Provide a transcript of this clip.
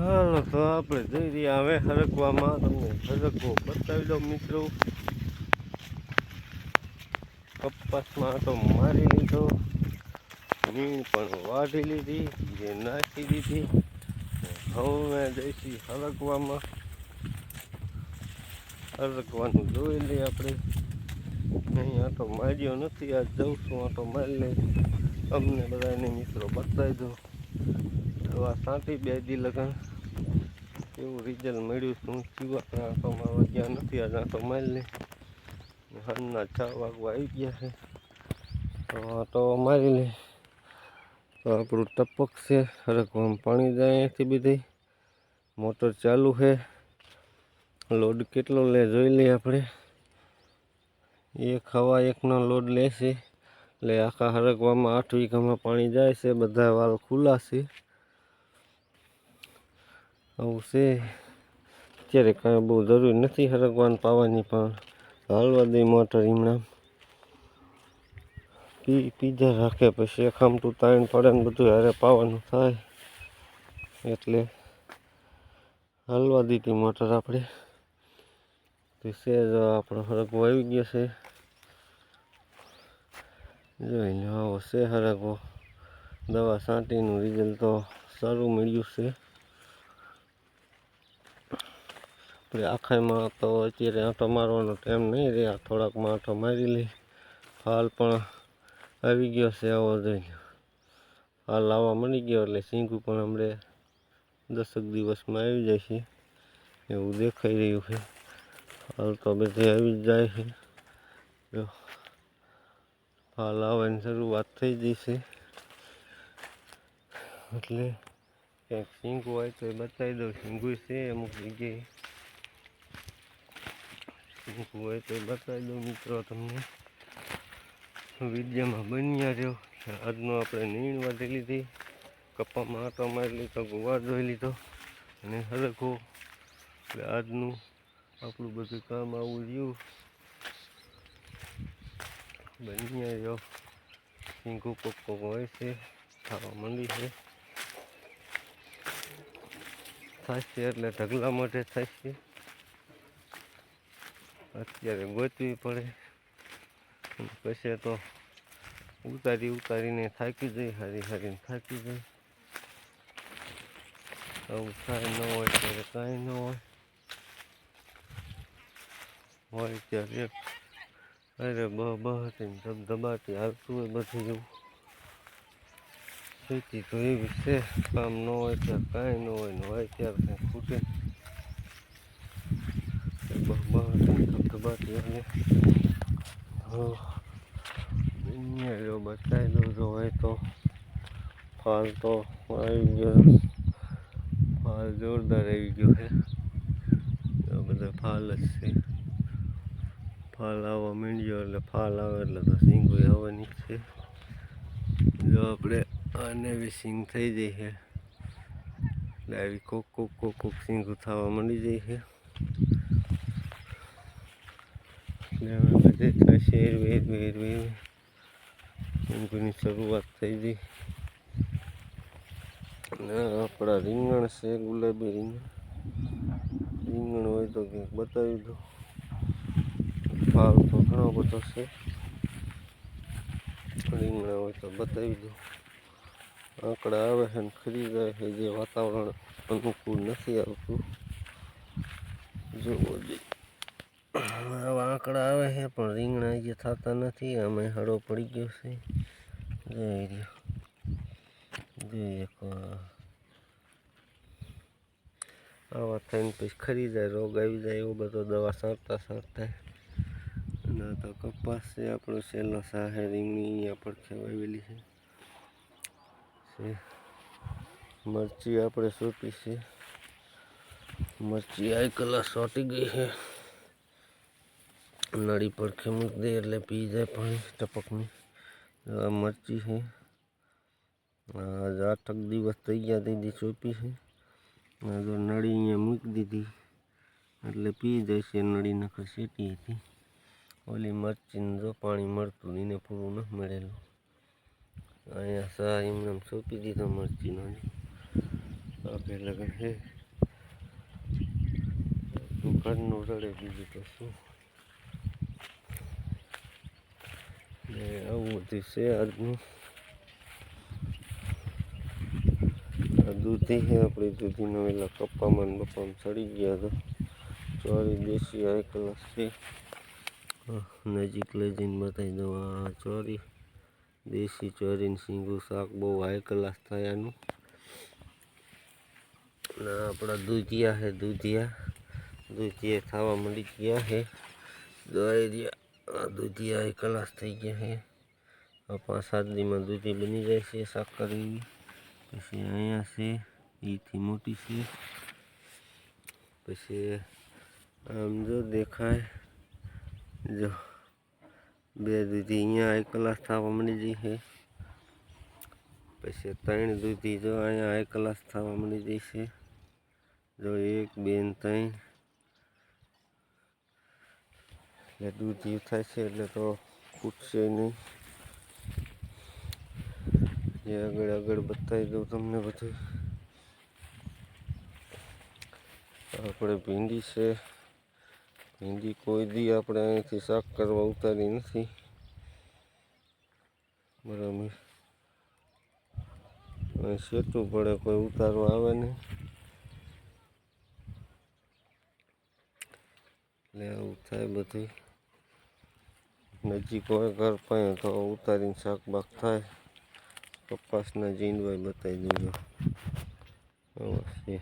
હાલો તો આપણે જઈ રહ્યા હવે હરકવામાં. તમને હરકવો બતાવી દો મિત્રો. કપાસમાં તો મારી લીધો, નીણ પણ વાઢી લીધી, જે નાખી દીધી. હવે જઈશી હરકવામાં. હરકવાનું જોઈ લઈએ આપણે. નહીં આટો માર્યો નથી, આજ જઉં છું આટો મારી લઈ. તમને બધાને મિત્રો બતાવી દો. દવા છાંટી 2 દી લગન એવું રિઝલ્ટ મળ્યું. શું થયું આપણે આંટો મારવા ગયા નથી, આજ આંટો મારી લે. સાંજના 6 વાગવા આવી ગયા છે, તો આંટો મારી લે. તો આપણું ટપક છે, હરકવામાં પાણી જાય અહીંથી બધી. મોટર ચાલુ છે. લોડ કેટલો લે જોઈ લઈએ આપણે. 1 લોડ લેશે, એટલે આખા હરકવામાં 8 વીઘામાં પાણી જાય છે. બધા વાલ ખુલ્લા છે. આવું છે. અત્યારે કાંઈ બહુ જરૂર નથી હરકવાનું પાવાની, પણ હાલવા દઈ મોટર હમણાં પીજા રાખે. પછી ખામટું તાણ પડે ને બધું હારે પાવાનું થાય, એટલે હાલવા દીધી મોટર આપણે. છે જો આપણો હરકવો આવી ગયો છે. જોઈ લો આવો છે હરકવો. દવા છાંટીનું રિઝલ્ટ તો સારું મળ્યું છે. આપણે આખામાં તો અત્યારે આંટો મારવાનો ટાઈમ નહીં રહે, થોડાકમાં આંટો મારી લઈ. ફાલ પણ આવી ગયો છે, આવો જોઈ લો. ફાલ આવવા મળી ગયો એટલે સિંગું પણ હમણે 10 દિવસમાં આવી જાય છે એવું દેખાઈ રહ્યું છે. ફાલ તો બધે આવી જ જાય છે. જો ફાલ આવવાની શરૂઆત થઈ ગઈ છે, એટલે ક્યાંક સિંગું હોય તો એ બતાવી દઉં. સિંગું છે અમુક જગ્યાએ, સિંગું હોય તો એ બતાવી દઉં મિત્રો તમને. વિડીયોમાં બન્યા રહ્યો. આજનો આપણે નીણ વાઢી લીધી, કપામાં આંટો મારી લીધો, ગુવાર જોઈ લીધો અને હરખો. એટલે આજનું આપણું બધું કામ આવું રહ્યું. બન્યા રહ્યો. સિંગું કોક હોય છે, ખાવા માંડી છે. થશે એટલે ઢગલા માટે થશે. અત્યારે ગોતવી પડે, પછી તો ઉતારીને થાકી જાય, હારીને થાકી જાય. આવું થાય ન હોય ત્યારે કાંઈ ન હોય. હોય ત્યારે અરે બહતીને ધબધબાટી હાલતું હોય બધું એવું. ખેતી તો એવી છે, કામ ન હોય ત્યારે કાંઈ ન હોય, ને હોય ત્યારે કંઈ ખૂટે. ધબધબાટી એટલે અહીંયા બતાવી દઉં જો હોય તો. ફાલ તો આવી ગયો, ફાલ જોરદાર આવી ગયો છે. બધા ફાલ જ છે. ફાલ આવવા માંડ્યો એટલે ફાલ આવે એટલે તો સિંગું આવવાની જ છે. જો આપણે આને બી સિંગ થઈ જાય છે, એટલે આવી કોક સિંગું થવા માંડી જાય છે. એટલે હવે બધે થશે સિંગુની શરૂઆત થઈ ગઈ. અને આપણા રીંગણ છે, ગુલાબી રીંગણ હોય તો કંઈક બતાવી દો. ફાલ તો ઘણો બધો છે, રીંગણા હોય તો બતાવી દો. આંકડા આવે છે ને ખરી જાય છે, જે વાતાવરણ અનુકૂળ નથી આવતું. જોવો જોઈએ. આવા આંકડા આવે છે પણ રીંગણા જે થતા નથી. અમે હળો પડી ગયો છે, જોઈ રહ્યો. જોઈએ આવા થઈને પછી ખરી જાય, રોગ આવી જાય, એવો બધો દવા છાંટતા. અને તો કપાસ છે આપણો છેલ્લો સાહે. રીંગણી અહીંયા પડખે વાવેલી છે. મરચી આપણે સોંપી છે. મરચી આ કલાક સોટી ગઈ છે. નળી પડખે મૂકી દે એટલે પી જાય પાણી ટપકની. આ મરચી છે. આજ 8 દિવસ થઈ ગયા દીદી સોંપી છે. જો નળી અહીંયા મૂકી દીધી એટલે પી જાય છે. નળી નખર સીટી હતી. ઓલી મરચીને જો પાણી મળતું એને પૂરું ન મળેલું. અહીંયા સા એમને સોંપી દીધો મરચીનો. આપણે લગન છે. ઘરનું રડે બીજું તો શું. ને આવું બધું છે આજનું. આ દૂધી છે આપણી, દૂધીનો પેલા કપ્પામાં ને બપ્પામાં ચડી ગયા હતા. ચોરી દેશી હાઈ ક્લાસ છે. નજીક લઈ જઈને બતાવી દઉં. આ ચોરી દેશી ચોરીને શીંગું શાક બહુ હાઈ ક્લાસ થાય આનું. ને આપણા દૂધિયા છે, દૂધિયા થવા મળી ગયા છે. દૂધિયા હાઈ ક્લાસ થઈ ગયા છે. આ 5-7 દીમાં દૂધી બની જાય છે સાકર એવી. પછી અહીંયા છે એથી મોટી છે. પછી આમ જો દેખાય, જો 2 દૂધી અહીંયા હાઈ ક્લાસ થવા મળી જાય છે. પછી 3 દૂધી જો અહીંયા હાઈ ક્લાસ થવા મળી જાય છે. જો 1, 2 ને 3 એટલે દૂધી થાય છે એટલે તો ખૂટશે નહીં. જે આગળ બતાવી દઉં તમને બધું. આપણે ભીંડી છે. ભીંડી કોઈ દી આપણે અહીંથી શાક કરવા ઉતારી નથી, બરાબર. અહીં સેટું પડે, કોઈ ઉતારવા આવે નહીં. એટલે આવું થાય બધું. નજીક હોય ઘર પાસે તો ઉતારીને શાક બાક થાય. કપાસના જીંડવાય બતાવી દઉં. છે